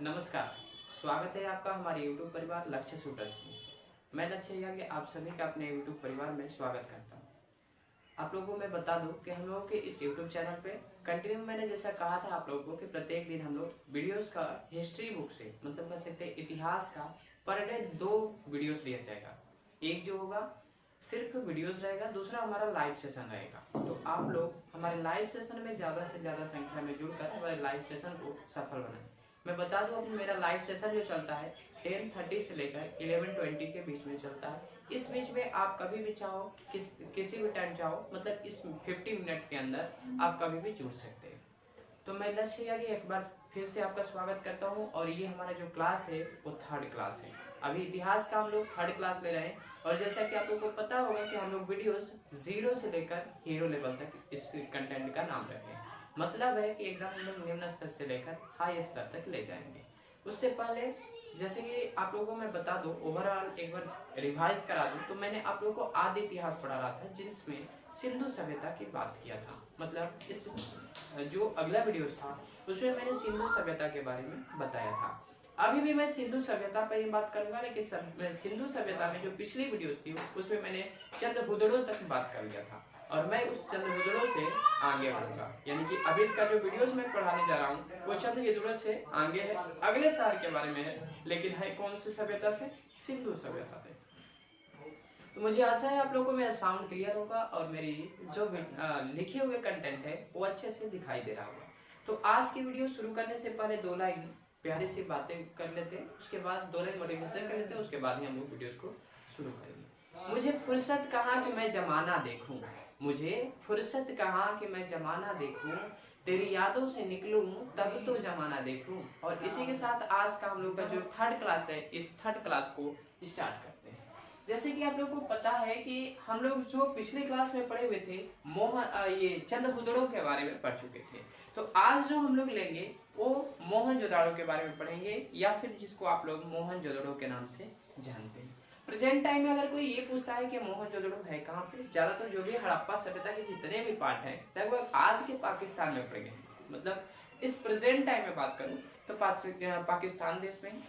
नमस्कार। स्वागत है आपका हमारे YouTube परिवार लक्ष्य शूटर्स में। मैं लक्ष्य यागी आप सभी का अपने YouTube परिवार में स्वागत करता हूं। आप लोगों को मैं बता दूं कि हम लोगों के इस YouTube चैनल पे कंटिन्यू मैंने जैसा कहा था आप लोगों को कि प्रत्येक दिन हम लोग वीडियोस का हिस्ट्री बुक से मतलब कह सकते हैं इतिहास का पर डे 2 वीडियोस दिया जाएगा। एक जो होगा सिर्फ वीडियोस रहेगा, दूसरा हमारा लाइव सेशन रहेगा। तो आप लोग हमारे लाइव सेशन में ज़्यादा से ज़्यादा संख्या में जुड़कर हमारे लाइव सेशन को सफल बनाएं। मैं बता दूं अभी मेरा लाइव सेशन जो चलता है 10:30 से लेकर 11:20 के बीच में चलता है। इस बीच में आप कभी भी चाहो किसी भी टाइम चाहो मतलब इस 50 मिनट के अंदर आप कभी भी जुड़ सकते हैं। तो मैं लक्ष्य यागी एक बार फिर से आपका स्वागत करता हूं और ये हमारा जो क्लास है वो 3rd क्लास है। अभी इतिहास का हम लोग 3rd क्लास ले रहे हैं और जैसा कि आप लोगों को पता होगा कि हम लोग वीडियोस 0 से लेकर हीरो लेवल तक इस कंटेंट का नाम रखे हैं। मतलब है कि एकदम हम लोग निम्न स्तर से लेकर हाई स्तर तक ले जाएंगे। उससे पहले जैसे कि आप लोगों को मैं बता दूं ओवरऑल एक बार रिवाइज करा दूं तो मैंने आप लोगों को आदि इतिहास पढ़ा रहा था जिसमें सिंधु सभ्यता की बात किया था। मतलब इस जो अगला वीडियो था उसमें मैंने सिंधु सभ्यता के बारे में बताया था। अभी भी मैं सिंधु सभ्यता पर ही बात करूंगा, लेकिन सिंधु सभ्यता में जो पिछली वीडियोस थी उसमें मैंने चंद हुदड़ों तक बात कर लिया था और मैं उस चंद हुदड़ों से आगे बढ़ूंगा। यानी कि अभी इसका जो वीडियोस मैं पढ़ाने जा रहा हूँ वो चंद हुदड़ों से आगे है, अगले शहर के बारे में है, लेकिन है कौन सी सभ्यता से? सिंधु सभ्यता से। तो मुझे आशा है आप लोगों को मेरा साउंड क्लियर होगा और मेरी जो लिखे हुए कंटेंट है वो अच्छे से दिखाई दे रहा होगा। तो आज की वीडियो शुरू करने से पहले 2 लाइन प्यारी सी बातें कर लेते हैं, उसके बाद 2 लाइन मोटिवेशन कर लेते हैं, उसके बाद ही हम लोग वीडियोस को शुरू करेंगे। मुझे फुर्सत कहाँ कि मैं जमाना देखूं, मुझे फुर्सत कहाँ कि मैं जमाना देखूं, तेरी यादों से निकलूं तब तो जमाना देखूं। और इसी के साथ आज का हम लोग का जो 3rd क्लास है इस 3rd क्लास को स्टार्ट करते हैं। जैसे कि आप लोगों को पता है कि हम लोग जो पिछली क्लास में पढ़े हुए थे ये चंद हुदड़ों के बारे में पढ़ चुके थे। तो आज जो हम लोग लेंगे वो मोहनजोदाड़ो के बारे में पढ़ेंगे या फिर जिसको आप लोग मोहनजोदड़ो के नाम से जानते हैं। प्रेजेंट टाइम में अगर कोई ये पूछता है कि मोहनजोदड़ो है कहाँ पे, ज्यादातर जो भी हड़प्पा सभ्यता के जितने भी पार्ट हैं लगभग आज के पाकिस्तान में पड़े गए। मतलब इस प्रेजेंट टाइम में बात करूं तो पाकिस्तान देश में।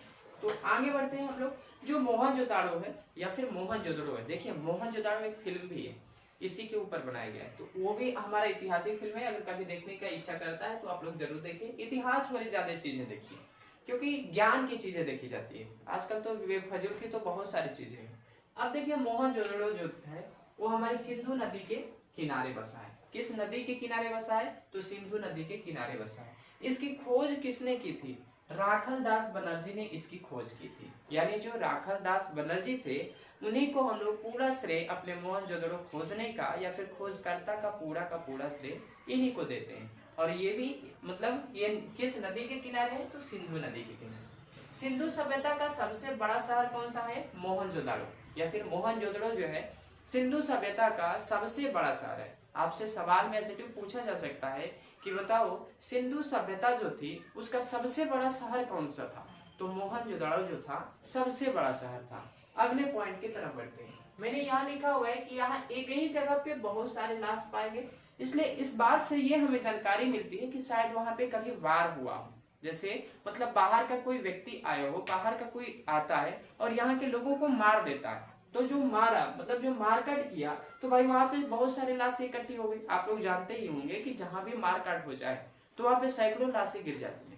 तो आगे बढ़ते हैं हम लोग। जो मोहनजोदाड़ो है या फिर मोहनजोदड़ो है, देखिए मोहनजोदाड़ो एक फिल्म भी है, इसी के ऊपर बनाया गया है। तो वो भी हमारा ऐतिहासिक फिल्म है, अगर कभी देखने का इच्छा करता है तो आप लोग जरूर देखिए। इतिहास वाली ज्यादा चीजें देखिए क्योंकि ज्ञान की चीजें देखी जाती है, आजकल तो बेफजूल की तो बहुत सारी चीजें हैं। अब देखिए मोहनजोदड़ो जो है वो हमारी सिंधु नदी के किनारे बसा है। किस नदी के किनारे बसा है? तो सिंधु नदी के किनारे बसा है। इसकी खोज किसने की थी? राखल दास बनर्जी ने इसकी खोज की थी। यानी जो राखल दास बनर्जी थे उन्हीं को हम लोग पूरा श्रेय अपने मोहनजोदड़ो खोजने का या फिर खोजकर्ता का पूरा श्रेय इन्हीं को देते हैं। और ये भी मतलब ये किस नदी के किनारे है? तो सिंधु नदी के किनारे। सिंधु सभ्यता का सबसे बड़ा शहर कौन सा है? मोहनजोदाड़ो या फिर मोहनजोदड़ो जो है सिंधु सभ्यता का सबसे बड़ा शहर है। आपसे सवाल में ऐसे पूछा जा सकता है कि बताओ सिंधु सभ्यता जो थी उसका सबसे बड़ा शहर कौन सा था? तो मोहनजोदाड़ो जो था सबसे बड़ा शहर था। अगले पॉइंट की तरफ बढ़ते हैं। मैंने यहाँ लिखा हुआ है कि यहाँ एक ही जगह पे बहुत सारे लाश पाए गए, इसलिए इस बात से ये हमें जानकारी मिलती है कि शायद वहां पे कभी वार हुआ हो। जैसे मतलब बाहर का कोई व्यक्ति आया हो, बाहर का कोई आता है और यहाँ के लोगों को मार देता है, तो जो मारा मतलब जो मारकाट किया तो भाई वहां पे बहुत सारे लाशें इकट्ठी हो गई। आप लोग जानते ही होंगे कि जहां भी मारकाट हो जाए तो वहां पे सैकड़ों लाशें गिर जाती हैं।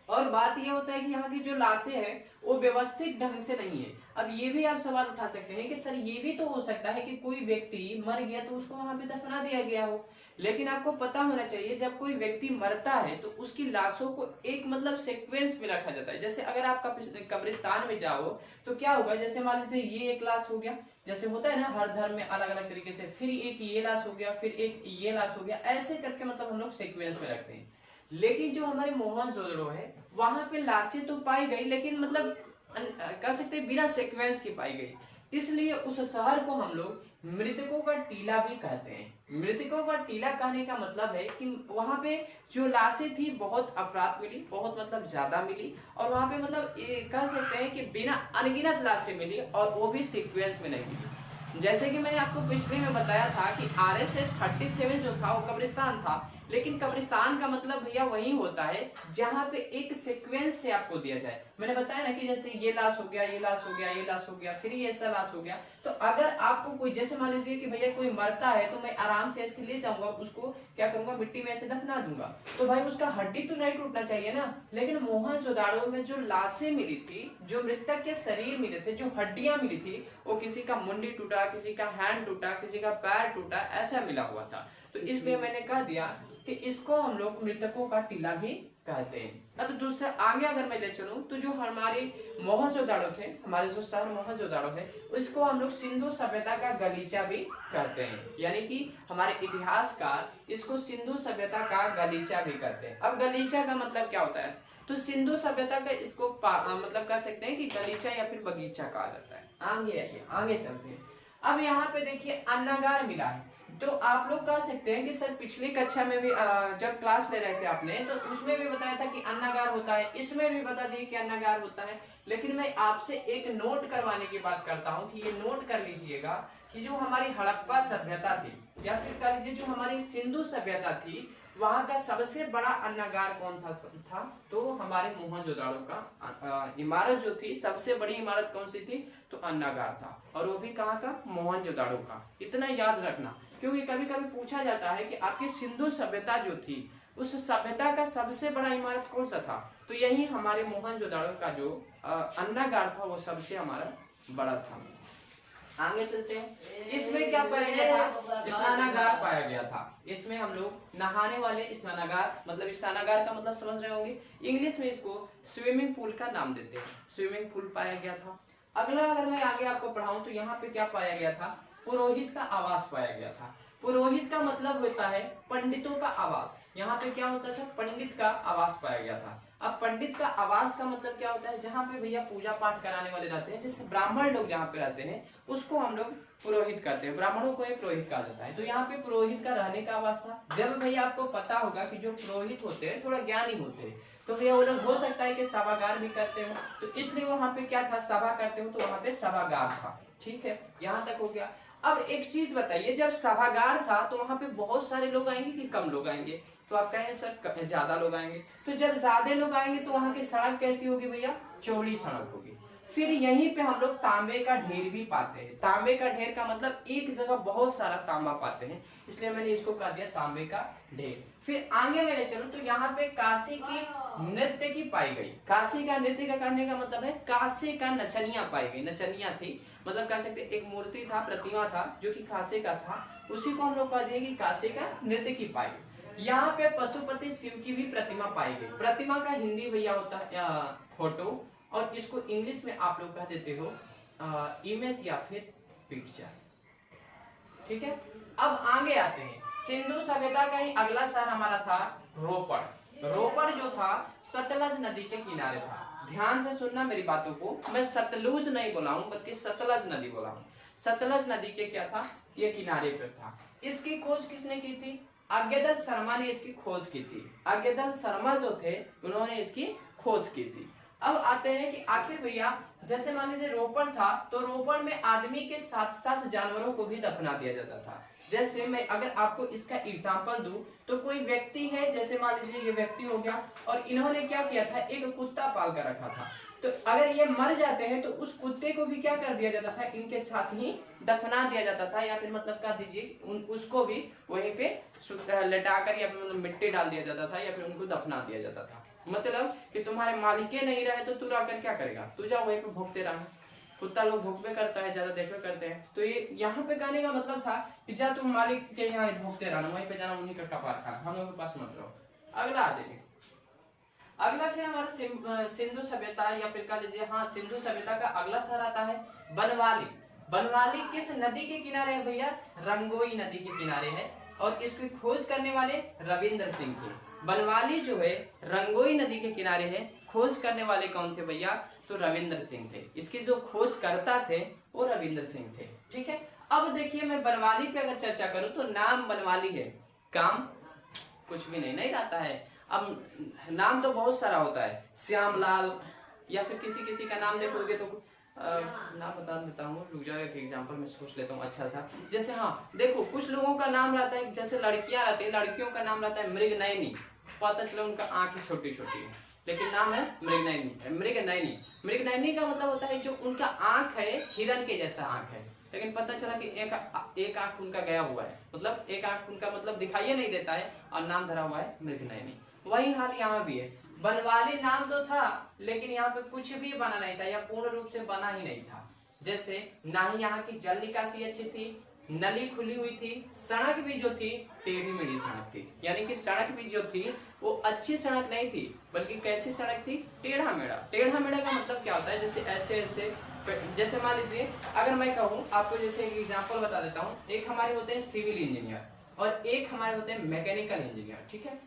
और बात यह होता है कि यहाँ की जो लाशें हैं वो व्यवस्थित ढंग से नहीं है। अब ये भी आप सवाल उठा सकते हैं कि सर ये भी तो हो सकता है कि कोई व्यक्ति मर गया तो उसको वहां पे दफना दिया गया हो, लेकिन आपको पता होना चाहिए जब कोई व्यक्ति मरता है तो उसकी लाशों को एक मतलब सीक्वेंस में रखा जाता है। जैसे अगर आप कब्रिस्तान में जाओ तो क्या होगा, जैसे मान लीजिए ये एक लाश हो गया, जैसे होता है ना हर धर्म में अलग अलग तरीके से, फिर एक ये लाश हो गया, फिर एक ये लाश हो गया, ऐसे करके मतलब हम लोग सीक्वेंस में रखते हैं। लेकिन जो हमारे मोहनजोदड़ो है वहां पे लाशें तो पाई गई लेकिन मतलब कह सकते हैं बिना सीक्वेंस की पाई गई, इसलिए उस शहर को हम लोग मृतकों का टीला भी कहते हैं। मृतकों का टीला कहने का मतलब है कि वहां पे जो लाशें थी बहुत अपराध मिली, बहुत मतलब ज्यादा मिली, और वहां पे मतलब ये कह सकते हैं कि बिना अनगिनत लाशें मिली और वो भी सीक्वेंस में नहीं मिली। जैसे कि मैंने आपको पिछले में बताया था कि RS 37 जो था वो कब्रिस्तान था, लेकिन कब्रिस्तान का मतलब भैया वही होता है जहाँ पे एक सीक्वेंस से आपको दिया जाए। मैंने बताया ना कि जैसे ये लाश हो गया, ये लाश हो गया, ये लाश हो गया, फिर ये ऐसा लाश हो गया। तो अगर आपको कोई, जैसे मान लीजिए कि भैया कोई मरता है तो मैं आराम से ऐसे ले जाऊंगा, उसको क्या करूंगा, मिट्टी में ऐसे दफना दूंगा, तो भाई उसका हड्डी तो नहीं टूटना चाहिए ना। लेकिन मोहनजोदाड़ो में जो लाशें मिली थी, जो मृतक के शरीर मिले थे, जो हड्डियां मिली थी, वो किसी का मुंडी टूटा, किसी का हैंड टूटा, किसी का पैर टूटा, ऐसा मिला हुआ था। तो इसलिए मैंने कह दिया कि इसको हम लोग मृतकों का टीला भी कहते हैं। अब दूसरा आगे अगर मैं ले चलूं तो जो हमारे मोहनजोदाड़ो थे, हमारे जो शहर मोहनजोदाड़ो है, उसको हम लोग सिंधु सभ्यता का गलीचा भी कहते हैं। यानी कि हमारे इतिहासकार इसको सिंधु सभ्यता का गलीचा भी कहते हैं। अब गलीचा का मतलब क्या होता है, तो सिंधु सभ्यता का इसको मतलब कह सकते हैं कि गलीचा या फिर बगीचा कहा जाता है। आगे चलते हैं। अब यहाँ पे देखिए अन्नागार मिला है। तो आप लोग कह सकते हैं कि सर पिछली कक्षा में भी जब क्लास ले रहे थे आपने, तो उसमें भी बताया था कि अन्नागार होता है, इसमें भी बता दिए कि अन्नागार होता है। लेकिन मैं आपसे एक नोट करवाने की बात करता हूं कि ये नोट कर लीजिएगा कि जो हमारी हड़प्पा सभ्यता थी या फिर कह लीजिए जो हमारी सिंधु सभ्यता थी, वहां का सबसे बड़ा अन्नागार कौन था? तो हमारे मोहनजोदाड़ो का इमारत जो थी, सबसे बड़ी इमारत कौन सी थी? तो अन्नागार था। और वो भी कहाँ का? मोहनजोदाड़ो का। इतना याद रखना, क्योंकि कभी कभी पूछा जाता है कि आपकी सिंधु सभ्यता जो थी, उस सभ्यता का सबसे बड़ा इमारत कौन सा था? तो यही हमारे मोहनजोदाड़ो का जो अन्नागार था, वो सबसे हमारा बड़ा था। आगे चलते हैं। इसमें क्या पाया गया था? स्नानागार पाया गया था। इसमें हम लोग नहाने वाले स्नानागार, मतलब स्नानागार का मतलब समझ रहे होंगे, इंग्लिश में इसको स्विमिंग पूल का नाम देते हैं। स्विमिंग पूल पाया गया था। अगला अगर मैं आगे आपको पढ़ाऊं तो यहाँ पे क्या पाया गया था? पुरोहित का आवास पाया गया था। पुरोहित का मतलब होता है पंडितों का आवास। यहाँ पे क्या होता था? पंडित का आवास पाया गया था। अब पंडित का आवास का मतलब क्या होता है? जहाँ पे भैया पूजा पाठ कराने वाले रहते हैं, जैसे ब्राह्मण लोग जहाँ पे रहते हैं, उसको हम लोग पुरोहित कहते हैं। ब्राह्मणों को एक पुरोहित कहा जाता है। तो यहाँ पे पुरोहित का रहने का आवास था। जब भैया आपको पता होगा कि जो पुरोहित होते हैं थोड़ा ज्ञानी होते हैं, तो भैया वो लोग हो सकता है कि सभागार भी करते हो, तो इसलिए वहां पे क्या था? सभा करते हो, तो वहां पे सभागार था। ठीक है, यहाँ तक हो गया। अब एक चीज बताइए, जब सभागार था तो वहां पे बहुत सारे लोग आएंगे कि कम लोग आएंगे? तो आप कहेंगे सर ज्यादा लोग आएंगे। तो जब ज्यादा लोग आएंगे तो वहां की सड़क कैसी होगी भैया? चौड़ी सड़क होगी। फिर यहीं पे हम लोग तांबे का ढेर भी पाते हैं। तांबे का ढेर का मतलब एक जगह बहुत सारा तांबा पाते हैं, इसलिए मैंने इसको कह दिया तांबे का ढेर। फिर आगे मैंने चलो तो यहाँ पे काशी की नृत्य की पाई गई। काशी का नृत्य का करने का मतलब है काशी का नचनिया पाई गई। नचनिया थी, मतलब कह सकते एक मूर्ति था, प्रतिमा था जो कि काशी का था, उसी को हम लोग कह दिए कि काशी का नृत्य की पाई गई। यहाँ पे पशुपति शिव की भी प्रतिमा पाई गई। प्रतिमा का हिंदी भैया होता है फोटो, और इसको इंग्लिश में आप लोग कह देते हो इमेज या फिर पिक्चर। ठीक है, अब आगे आते हैं। सिंधु सभ्यता का ही अगला शहर हमारा था रोपड़। रोपड़ जो था सतलज नदी के किनारे था। ध्यान से सुनना मेरी बातों को, मैं सतलुज नहीं बोला हूं बल्कि सतलज नदी बोला हूं। सतलज नदी के क्या था? ये किनारे पर था। इसकी खोज किसने की थी? अज्ञदत्त शर्मा ने इसकी खोज की थी। अज्ञदत्त शर्मा जो थे उन्होंने इसकी खोज की थी। अब आते हैं कि आखिर भैया जैसे मान लीजिए रोपड़ था, तो रोपड़ में आदमी के साथ साथ जानवरों को भी दफना दिया जाता था। जैसे मैं अगर आपको इसका एग्जांपल दूं तो कोई व्यक्ति है, जैसे मान लीजिए ये व्यक्ति हो गया, और इन्होंने क्या किया था? एक कुत्ता पाल कर रखा था। तो अगर ये मर जाते हैं तो उस कुत्ते को भी क्या कर दिया जाता था? इनके साथ ही दफना दिया जाता था, या फिर मतलब कह दीजिए उसको भी वहीं पे लेटाकर या फिर मतलब मिट्टी डाल दिया जाता था, या फिर उनको दफना दिया जाता था। मतलब कि तुम्हारे मालिके नहीं रहे तो तू आकर क्या करेगा? तू जा वहीं पे भोगते रहा। कुत्ता लोग भोगवे करता है, ज्यादा देखवे करते हैं। तो ये यहाँ पे कहने का मतलब था कि जा तुम मालिक के यहाँ भोगते रहना, वहीं पे जाना, उन्हीं का कपार खाना, हम लोग के पास मत रहो। अगला आ जाइए। अगला फिर हमारा सिंधु सभ्यता या फिर कह लीजिए हाँ सिंधु सभ्यता का अगला शहर आता है बनवाली। बनवाली किस नदी के किनारे है भैया? रंगोई नदी के किनारे है, और इसकी खोज करने वाले रविंद्र सिंह थे। बनवाली जो है रंगोई नदी के किनारे है, खोज करने वाले कौन थे भैया? तो रविंद्र सिंह थे। इसकी जो खोज करता थे वो रविंद्र सिंह थे। ठीक है, अब देखिए मैं बनवाली पे अगर चर्चा करूं तो नाम बनवाली है, काम कुछ भी नहीं रहता है। अब नाम तो बहुत सारा होता है, श्यामलाल, या फिर किसी किसी का नाम देखोगे तो नाम बता देता हूँ, रुक जाओ, एक एग्जांपल मैं सोच लेता हूँ अच्छा सा। जैसे हाँ देखो, कुछ लोगों का नाम रहता है, जैसे लड़कियां रहती है, लड़कियों का नाम रहता है मृगनयनी। पता चला उनका आंखें छोटी छोटी है, लेकिन नाम है मृगनयनी। मृगनयनी, मृगनयनी का मतलब होता है जो उनका आंख है हिरन के जैसा आंख है, लेकिन पता चला कि एक आंख उनका गया हुआ है, मतलब एक आंख उनका मतलब दिखाई नहीं देता है, और नाम धरा हुआ है मृगनयनी। वही हाल यहाँ भी है। बनवाली नाम तो था, लेकिन यहाँ पे कुछ भी बना नहीं था, या पूर्ण रूप से बना ही नहीं था। जैसे ना ही यहाँ की जल निकासी अच्छी थी, नली खुली हुई थी, सड़क भी जो थी टेढ़ी मेढ़ी सड़क थी, यानी कि सड़क भी जो थी वो अच्छी सड़क नहीं थी, बल्कि कैसी सड़क थी, टेढ़ा मेढ़ा। टेढ़ा मेढ़ा का मतलब क्या होता है, जैसे ऐसे ऐसे, जैसे मान लीजिए अगर मैं कहूँ आपको, जैसे एक एग्जाम्पल बता देता हूँ। एक हमारे होते हैं सिविल इंजीनियर और एक हमारे होते हैं मैकेनिकल इंजीनियर, ठीक है।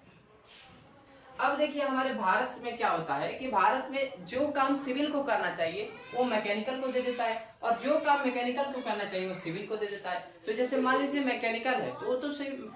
अब देखिए हमारे भारत में क्या होता है कि भारत में जो काम सिविल को करना चाहिए वो मैकेनिकल को दे देता है, और जो काम मैकेनिकल को करना चाहिए वो सिविल को दे देता है। तो जैसे मान लीजिए मैकेनिकल है तो वो तो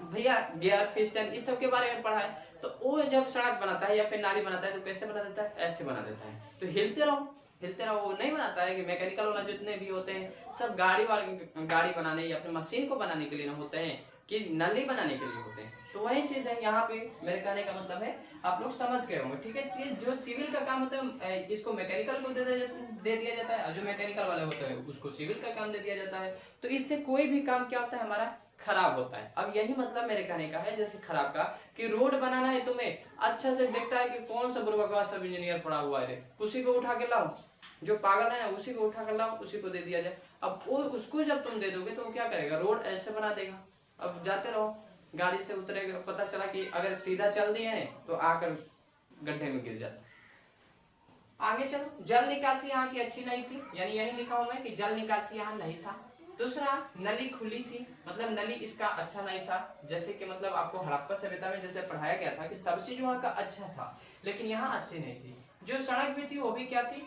भैया गियर पिस्टन इस सब के बारे में पढ़ा है, तो वो जब सड़क बनाता है या फिर नाली बनाता है तो कैसे बना देता है, ऐसे बना देता है। तो हिलते रहो हिलते रहो, वो नहीं बनाता है कि मैकेनिकल वाला जितने भी होते हैं सब गाड़ी बनाने या फिर मशीन को बनाने के लिए ना होते हैं, कि नली बनाने के लिए होते हैं। तो वही चीज है यहाँ पे, मेरे कहने का मतलब है आप लोग समझ गए होंगे, ठीक है। कि जो सिविल का काम होता है इसको मैकेनिकल को दे दिया जाता है, और जो मैकेनिकल वाले होते हैं उसको सिविल का काम दे दिया जाता है। तो इससे कोई भी काम क्या होता है हमारा, खराब होता है। अब यही मतलब मेरे कहने का है, जैसे खराब का कि रोड बनाना है तुम्हें, अच्छा से देखता है कि कौन सा बुर्बकवास सब इंजीनियर पड़ा हुआ है, उसी को उठा के लाओ, जो पागल है ना उसी को उठा कर लाओ, उसी को दे दिया जाए। अब वो उसको जब तुम दे दोगे तो वो क्या करेगा, रोड ऐसे बना देगा। अब जाते रहो, गाड़ी से उतरेगा, पता चला कि अगर सीधा चल दिए हैं तो आकर गड्ढे में गिर जाता। आगे चलो, जल निकासी यहाँ की अच्छी नहीं थी, यानी यही लिखा हुआ है कि जल निकासी यहाँ नहीं था। दूसरा, नली खुली थी, मतलब नली इसका अच्छा नहीं था। जैसे कि मतलब आपको हड़प्पा सभ्यता में जैसे पढ़ाया गया था कि सब चीज वहाँ का अच्छा था, लेकिन यहाँ अच्छी नहीं थी। जो सड़क भी थी वो भी क्या थी,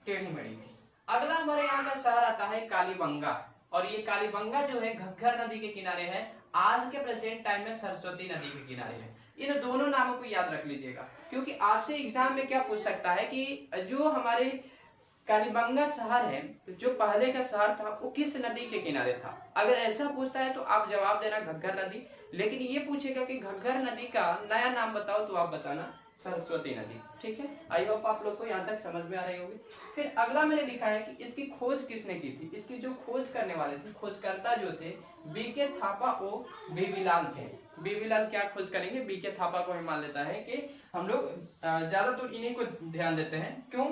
टेढ़ी मेढ़ी थी। अगला हमारे यहाँ का शहर आता है कालीबंगा, और ये कालीबंगा जो है घग्गर नदी के किनारे है, आज के प्रेजेंट टाइम में सरस्वती नदी के किनारे है। इन दोनों नामों को याद रख लीजिएगा, क्योंकि आपसे एग्जाम में क्या पूछ सकता है कि जो हमारे कालीबंगा शहर है, जो पहले का शहर था वो किस नदी के किनारे था। अगर ऐसा पूछता है तो आप जवाब देना घग्गर नदी, लेकिन ये पूछेगा कि घग्गर नदी का नया नाम बताओ तो आप बताना सरस्वती नदी, ठीक है। आई होप आप लोग को यहाँ तक समझ में आ रही होगी। फिर अगला मैंने लिखा है कि इसकी खोज किसने की थी। इसकी जो खोज करने वाले थे, खोजकर्ता जो थे, बीके थापा और बीबीलाल थे। बीबीलाल क्या खोज करेंगे, बीके थापा को ही मान लेता है कि हम लोग ज्यादा तो इन्हीं को ध्यान देते हैं। क्यों,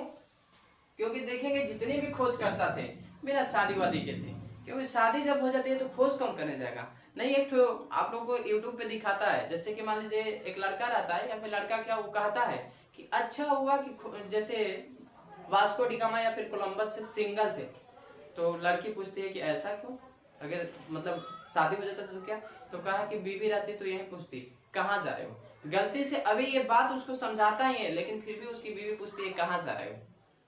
क्योंकि देखेंगे जितने भी खोज करता थे मेरा शादी वादी के थे, क्योंकि शादी जब हो जाती है तो खोज कौन करने जाएगा। नहीं, एक तो आप लोगों को यूट्यूब पे दिखाता है, जैसे कि मान लीजिए एक लड़का रहता है या फिर लड़का क्या वो कहता है कि अच्छा हुआ कि जैसे वास्को डिगामा या फिर कोलंबस से सिंगल थे, तो लड़की पूछती है कि ऐसा क्यों, अगर मतलब शादी हो जाता तो क्या, तो कहा कि बीवी रहती तो यही पूछती कहाँ जा रहे हो। गलती से अभी ये बात उसको समझाता ही है, लेकिन फिर भी उसकी बीवी पूछती है कहाँ जा रहे हो,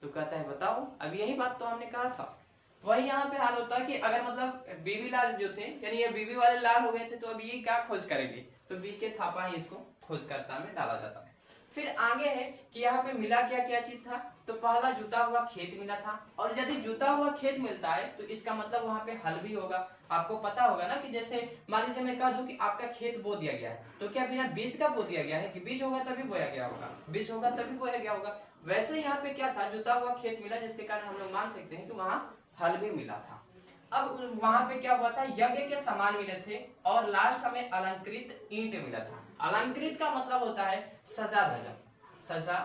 तो कहता है बताओ, अब यही बात तो हमने कहा था। वही यहाँ पे हाल होता है कि अगर मतलब बीबी लाल जो थे, यानी ये बीबी वाले लाल हो गए थे, तो अब ये क्या खोज करेंगे, तो बीके थापा ही इसको खोजकर्ता में डाला जाता है। फिर आगे है कि यहाँ पे मिला क्या क्या चीज था, तो पहला जुता हुआ खेत मिला था, और यदि जुता हुआ खेत मिलता है तो इसका मतलब वहाँ पे हल भी होगा। आपको पता होगा ना कि जैसे मान लीजिए मैं कह दूं कि आपका खेत बो दिया गया है, तो क्या बिना बीज का बो दिया गया है, कि बीज होगा तभी बोया गया होगा, बीज होगा तभी बोया गया होगा। वैसे यहाँ पे क्या था, जुता हुआ खेत मिला, जिसके कारण हम लोग मान सकते हैं कि वहाँ हल भी मिला था। अब वहां पे क्या हुआ था, यज्ञ के सामान मिले थे, और लास्ट हमें अलंकृत ईंट मिला था। अलंकृत का मतलब होता है सजा धजा, सजा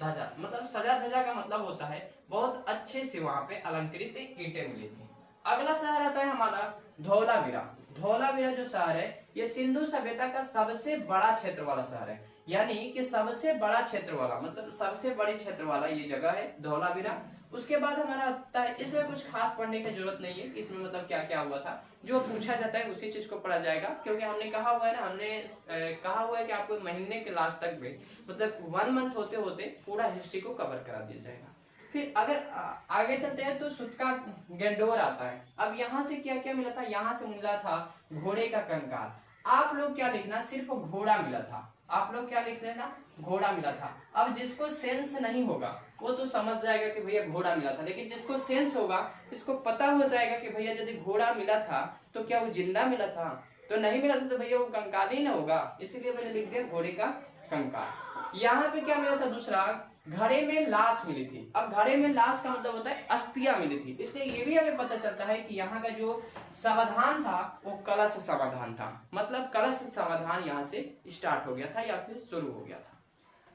धजा मतलब सजा धजा का मतलब होता है बहुत अच्छे से वहां पे अलंकृत ईंटें मिली थी। अगला शहर आता है हमारा धौलावीरा। धौलावीरा जो शहर है ये सिंधु सभ्यता का सबसे बड़ा क्षेत्र वाला शहर है, यानी कि सबसे बड़ा क्षेत्र वाला मतलब सबसे बड़ी क्षेत्र वाला ये जगह है धौलावीरा। उसके बाद हमारा आता है, इसमें कुछ खास पढ़ने की जरूरत नहीं है, इसमें मतलब क्या क्या हुआ था, जो पूछा जाता है उसी चीज को पढ़ा जाएगा, क्योंकि हमने कहा हुआ है ना, हमने कहा हुआ है कि आपको महीने के लास्ट तक में मतलब 1 मंथ होते होते पूरा हिस्ट्री को कवर करा दिया जाएगा। फिर अगर आगे चलते हैं तो सुटका गेंडोर आता है। अब यहाँ से क्या क्या मिला था, यहाँ से मिला था घोड़े का कंकाल। आप लोग क्या लिखना, सिर्फ घोड़ा मिला था, आप लोग क्या लिख लेना, घोड़ा मिला था। अब जिसको सेंस नहीं होगा वो तो समझ जाएगा कि भैया घोड़ा मिला था, लेकिन जिसको सेंस होगा इसको पता हो जाएगा कि भैया यदि घोड़ा मिला था तो क्या वो जिंदा मिला था, तो नहीं मिला था तो भैया वो कंकाल ही ना होगा, इसीलिए मैंने लिख दिया घोड़े का कंकाल। यहाँ पे क्या मिला था, दूसरा घड़े में लाश मिली थी। अब घड़े में लाश का मतलब होता है अस्थियां मिली थी, इसलिए ये भी हमें पता चलता है कि यहाँ का जो समाधान था वो कलश समाधान था, मतलब कलश समाधान यहाँ से स्टार्ट हो गया था या फिर शुरू हो गया था।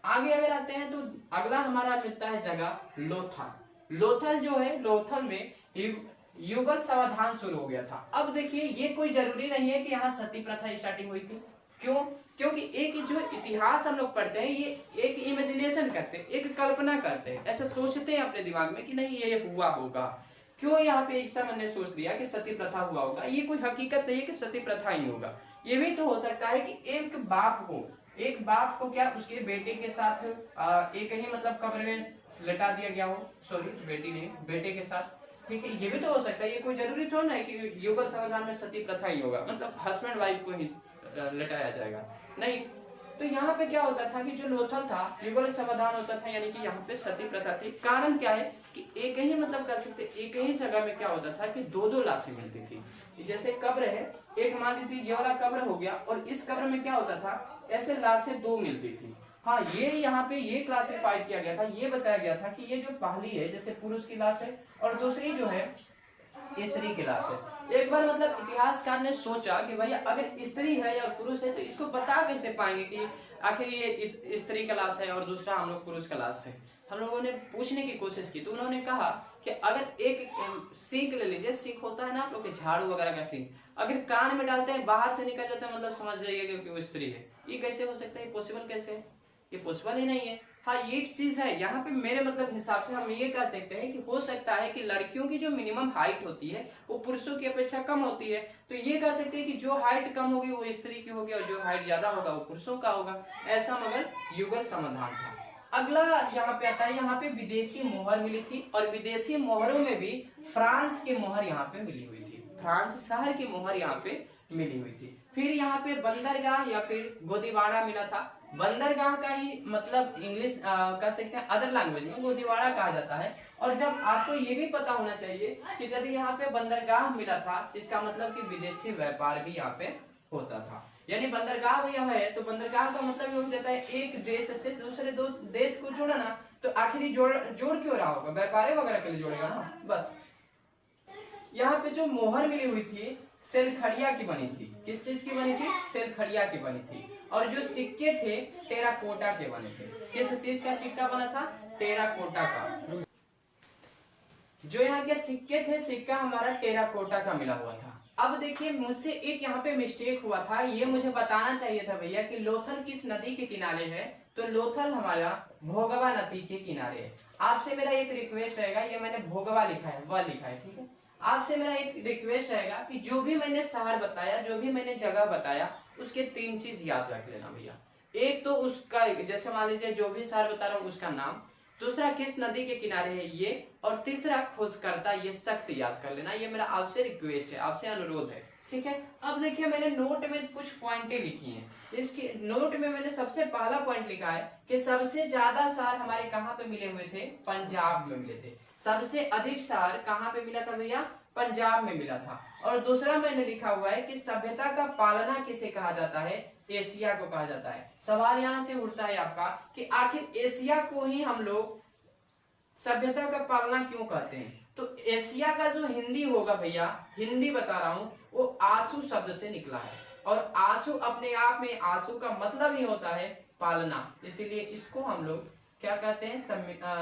आगे अगर आते हैं तो अगला हमारा मिलता है जगह लोथल। लोथल जो है, लोथल में युगल समाधान शुरू हो गया था। अब देखिए ये कोई जरूरी नहीं है कि यहाँ सती प्रथा स्टार्टिंग हुई थी, क्यों? क्योंकि एक जो इतिहास हम लोग पढ़ते हैं ये एक इमेजिनेशन करते हैं, एक कल्पना करते हैं, ऐसा सोचते हैं अपने दिमाग में कि नहीं ये हुआ होगा। क्यों यहाँ पे ऐसा मैंने सोच दिया कि सती प्रथा हुआ होगा, ये कोई हकीकत नहीं है कि सती प्रथा ही होगा। ये भी तो हो सकता है कि एक बाप को क्या उसके बेटे के साथ एक ही मतलब कब्र में लेटा दिया गया हो, सॉरी बेटी नहीं, बेटे के साथ, ठीक है, ये भी तो हो सकता है। ये कोई जरूरी थोड़ा ना है कि युगल समाधान में सती प्रथा ही होगा, मतलब हस्बैंड वाइफ को ही लेटाया जाएगा, नहीं। तो यहाँ पे क्या होता था कि जो लोथल था युगल समाधान होता था, यानी कि यहाँ पे सती प्रथा थी। कारण क्या है कि एक ही मतलब कर सकते, एक ही जगह में क्या होता था कि दो दो लाशें मिलती थी। जैसे कब्र है, एक मान लीजिए ये वाला कब्र हो गया और इस कब्र में क्या होता था, ऐसे लाशें दो मिलती थी। हाँ, ये यहाँ पे ये क्लासिफाइड किया गया था, ये बताया गया था कि ये जो पहली है जैसे पुरुष की लाश है और दूसरी जो है स्त्री की लाश है। एक बार मतलब इतिहासकार ने सोचा कि भैया अगर स्त्री है या पुरुष है तो इसको बता कैसे पाएंगे कि आखिर ये स्त्री का लाश है और दूसरा हम लोग पुरुष का लाश है। हम लोगों ने पूछने की कोशिश की तो उन्होंने कहा कि अगर एक सीख ले लीजिए, सीख होता है ना आप लोग के झाड़ू वगैरह का सीख, अगर कान में डालते हैं बाहर से निकल जाता है, मतलब समझ जाइएगा कि वो स्त्री है। ये कैसे हो सकता है, पॉसिबल कैसे है, ये पॉसिबल ही नहीं है। हाँ, ये चीज है यहाँ पे मेरे मतलब हिसाब से हम ये कह सकते हैं कि हो सकता है कि लड़कियों की जो मिनिमम हाइट होती है वो पुरुषों की अपेक्षा कम होती है, तो ये कह सकते हैं कि जो हाइट कम होगी वो स्त्री की होगी और जो हाइट ज्यादा होगा वो पुरुषों का होगा। ऐसा मगर युगल समाधान था। अगला यहाँ पे आता है, यहाँ पे विदेशी मोहर मिली थी और विदेशी मोहरों में भी फ्रांस की मोहर यहाँ पे मिली हुई थी, फ्रांस शहर की मोहर यहाँ पे मिली हुई थी। फिर यहाँ पे बंदरगाह या फिर गोदीवाड़ा मिला था। बंदरगाह का ही मतलब इंग्लिश कह सकते हैं, अदर लैंग्वेज में गोदीवाड़ा कहा जाता है। और जब आपको ये भी पता होना चाहिए कि यदि यहाँ पे बंदरगाह मिला था इसका मतलब कि विदेशी व्यापार भी यहाँ पे होता था। यानी बंदरगाह भैया है तो बंदरगाह का मतलब ये हो जाता है एक देश से दूसरे देश को जोड़ना, तो आखिरी जोड़ क्यों रहा होगा, व्यापार वगैरह के लिए जोड़ेगा ना, बस। यहाँ पे जो मोहर मिली हुई थी सेलखड़िया की बनी थी। किस चीज की बनी थी, सेलखड़िया की बनी थी। और जो सिक्के थे टेराकोटा के बने थे। किस चीज का सिक्का बना था, टेराकोटा का। जो यहाँ के सिक्के थे, सिक्का हमारा टेराकोटा का मिला हुआ था। अब देखिए मुझसे एक यहाँ पे मिस्टेक हुआ था, ये मुझे बताना चाहिए था भैया कि लोथल किस नदी के किनारे है, तो लोथल हमारा भोगवा नदी के किनारे है। आपसे मेरा एक रिक्वेस्ट रहेगा, ये मैंने भोगवा लिखा है वह लिखा है, ठीक है। आपसे मेरा एक रिक्वेस्ट रहेगा कि जो भी मैंने शहर बताया, जो भी मैंने जगह बताया, उसके 3 चीज याद रख लेना भैया। एक तो उसका, जैसे मान लीजिए जो भी शहर बता रहा हूँ उसका नाम, दूसरा किस नदी के किनारे है ये, और तीसरा खोजकर्ता, ये सख्त याद कर लेना। ये मेरा आपसे रिक्वेस्ट है, आपसे अनुरोध है, ठीक है। अब देखिए मैंने नोट में कुछ पॉइंटें लिखी हैं। इसके नोट में मैंने सबसे पहला पॉइंट लिखा है कि सबसे ज्यादा शहर हमारे कहाँ पे मिले हुए थे, पंजाब में मिले थे। सबसे अधिक शहर कहाँ पे मिला था भैया, पंजाब में मिला था। और दूसरा मैंने लिखा हुआ है कि सभ्यता का पालना किसे कहा जाता है, एशिया को कहा जाता है। सवाल यहाँ से उठता है आपका कि आखिर एशिया को ही हम लोग सभ्यता का पालना क्यों कहते हैं, तो एशिया का जो हिंदी होगा भैया, हिंदी बता रहा हूं, वो आंसू शब्द से निकला है। और आंसू अपने आप में, आंसू का मतलब ही होता है पालना, इसीलिए इसको हम लोग क्या कहते हैं,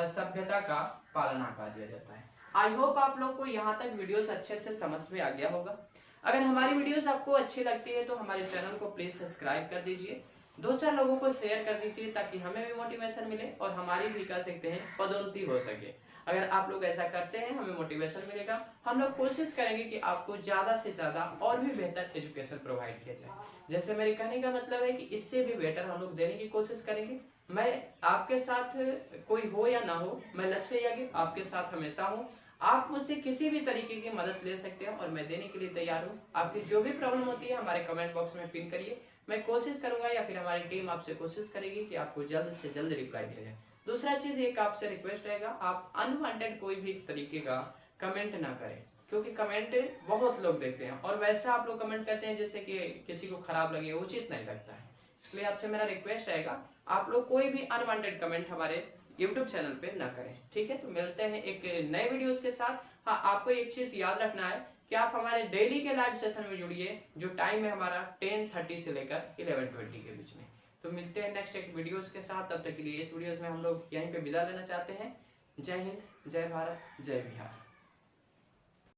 सभ्यता का पालना कहा दिया जाता है। आई होप आप लोग को यहाँ तक वीडियोस अच्छे से समझ में आ गया होगा। अगर हमारी वीडियोस आपको अच्छी लगती है तो हमारे चैनल को प्लीज सब्सक्राइब कर दीजिए, 2-4 लोगों को शेयर कर दीजिए ताकि हमें भी मोटिवेशन मिले और हमारी भी कह सकते हैं पदोन्नति हो सके। अगर आप लोग ऐसा करते हैं हमें मोटिवेशन मिलेगा। हम लोग कोशिश करेंगे कि आपको ज्यादा से ज्यादा और भी बेहतर एजुकेशन प्रोवाइड किया जाए। जैसे मेरे कहने का मतलब है कि इससे भी बेटर हम लोग देने की कोशिश करेंगे। मैं आपके साथ कोई हो या ना हो, मैं लक्ष्य यागी आपके साथ हमेशा हूँ। आप मुझसे किसी भी तरीके की मदद ले सकते हैं और मैं देने के लिए तैयार हूँ। आपकी जो भी प्रॉब्लम होती है हमारे कमेंट बॉक्स में पिन करिए, मैं कोशिश करूंगा या फिर हमारी टीम आपसे कोशिश करेगी कि आपको जल्द से जल्द रिप्लाई दिया जाए। दूसरा चीज एक आपसे रिक्वेस्ट रहेगा, आप अनवांटेड कोई भी तरीके का कमेंट ना करें, क्योंकि कमेंट बहुत लोग देखते हैं और वैसा आप लोग कमेंट करते हैं जैसे कि किसी को खराब लगे, उचित नहीं लगता है। इसलिए आपसे मेरा रिक्वेस्ट रहेगा, आप लोग कोई भी अनवांटेड कमेंट हमारे यूट्यूब चैनल पे ना करें, ठीक है। तो मिलते हैं एक नए वीडियोस के साथ। हाँ, आपको एक चीज याद रखना है कि आप हमारे डेली के लाइव सेशन में जुड़िए, जो टाइम है हमारा 10:30 से लेकर 11:20 के बीच में। तो मिलते हैं नेक्स्ट एक वीडियोस के साथ। तब तक के लिए इस वीडियोस में हम लोग यहीं पे विदा लेना चाहते हैं। जय हिंद, जय भारत, जय बिहार।